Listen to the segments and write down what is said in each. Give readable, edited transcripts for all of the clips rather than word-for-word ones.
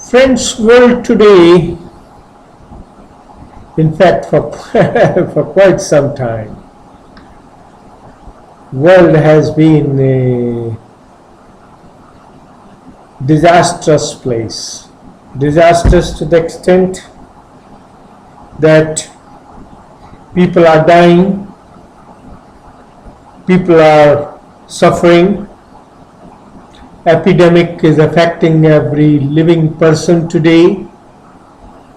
Friends, world today, in fact, for, for quite some time, world has been a disastrous place. Disastrous to the extent that people are dying, people are suffering, epidemic is affecting every living person today,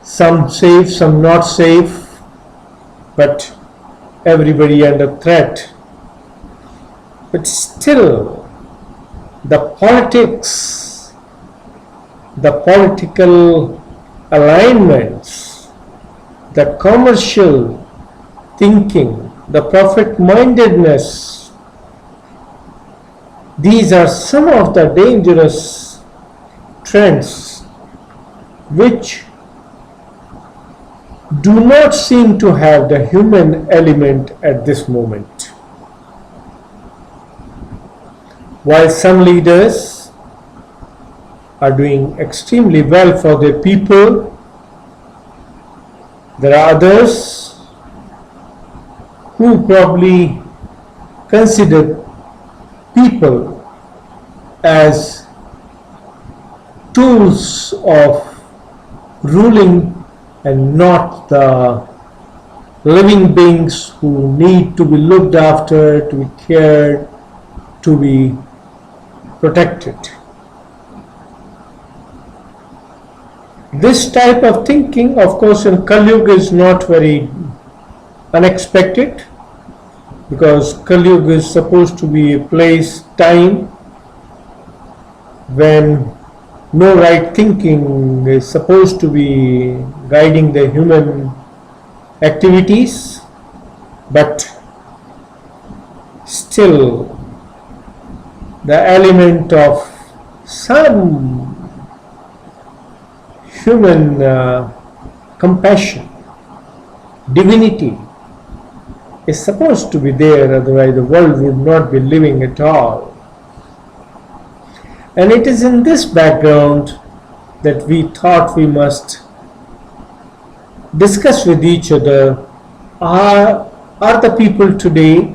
some safe, some not safe, but everybody under threat. But still, the politics, the political alignments, the commercial thinking, the profit-mindedness, these are some of the dangerous trends which do not seem to have the human element at this moment. While some leaders are doing extremely well for their people, there are others who probably consider people as tools of ruling and not the living beings who need to be looked after, to be cared, to be protected. This type of thinking, of course, in Kali Yuga is not very unexpected, because Kali Yuga is supposed to be a place, time when no right thinking is supposed to be guiding the human activities, but still the element of some human compassion, divinity is supposed to be there, otherwise the world would not be living at all. And it is in this background that we thought we must discuss with each other, are the people today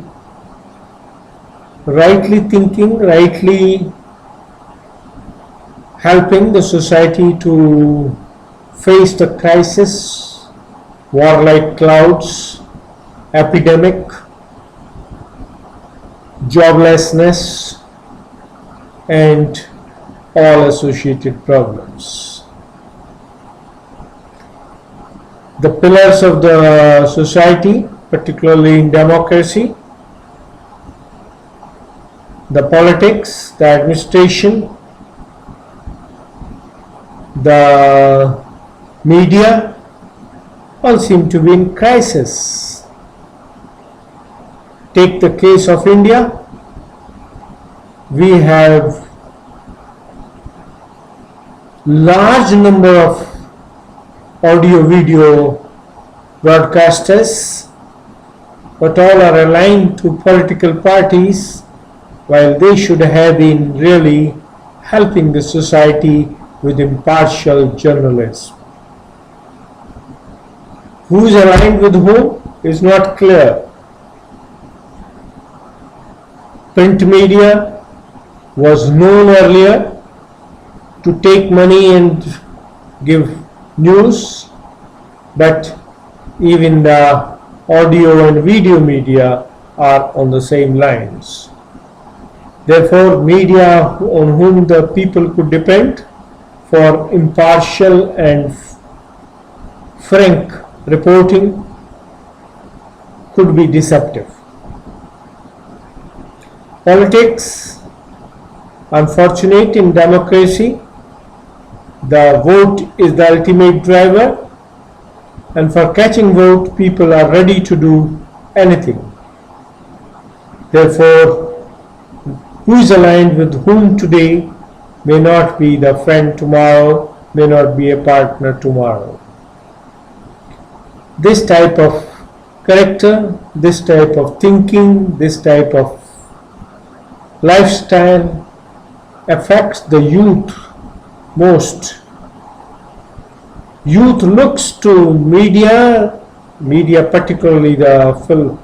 rightly thinking, rightly helping the society to face the crisis, war-like clouds, epidemic, joblessness, and all associated problems. The pillars of the society, particularly in democracy, the politics, the administration, the media, all seem to be in crisis. Take the case of India. We have large number of audio video broadcasters, but all are aligned to political parties, while they should have been really helping the society with impartial journalism. Who is aligned with whom is not clear. Print media was known earlier to take money and give news, but even the audio and video media are on the same lines. Therefore, media on whom the people could depend for impartial and frank reporting could be deceptive. Politics, unfortunate in democracy, the vote is the ultimate driver, and for catching vote, people are ready to do anything. Therefore, who is aligned with whom today may not be the friend tomorrow, may not be a partner tomorrow. This type of character, this type of thinking, this type of lifestyle affects the youth most, Youth looks to media particularly the film,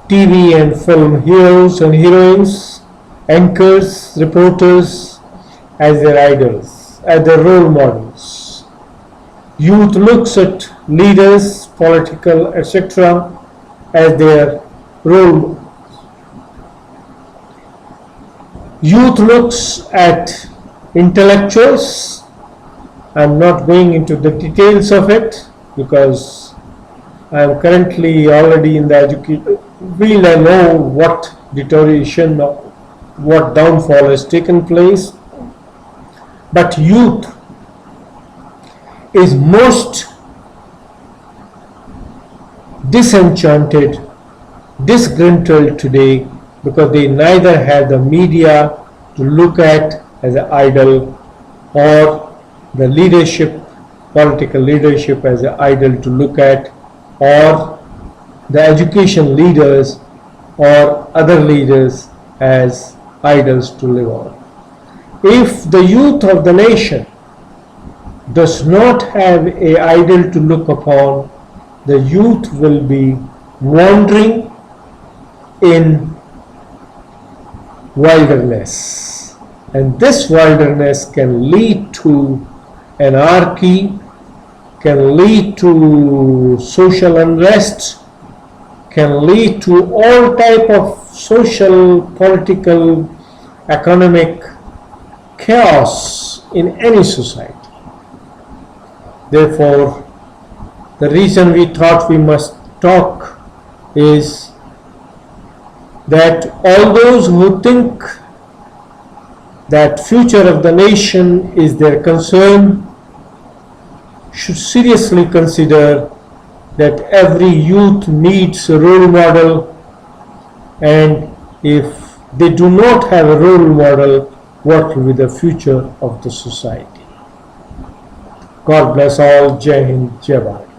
TV and film heroes and heroines, anchors, reporters as their idols, as their role models. Youth looks at leaders, political, etc., as their role models. Youth looks at intellectuals. I'm not going into the details of it because I am currently already in the education field. I know what deterioration, what downfall has taken place. But youth is most disenchanted, disgruntled today because they neither have the media to look at as an idol or the leadership, political leadership as an idol to look at, or the education leaders or other leaders as idols to live on. If the youth of the nation does not have an idol to look upon, the youth will be wandering in wilderness, and this wilderness can lead to anarchy, can lead to social unrest, can lead to all type of social, political, economic chaos in any society. Therefore, the reason we thought we must talk is that all those who think that future of the nation is their concern should seriously consider that every youth needs a role model, and if they do not have a role model, what will be the future of the society? God bless all. Jai Hind, Jai Bharat.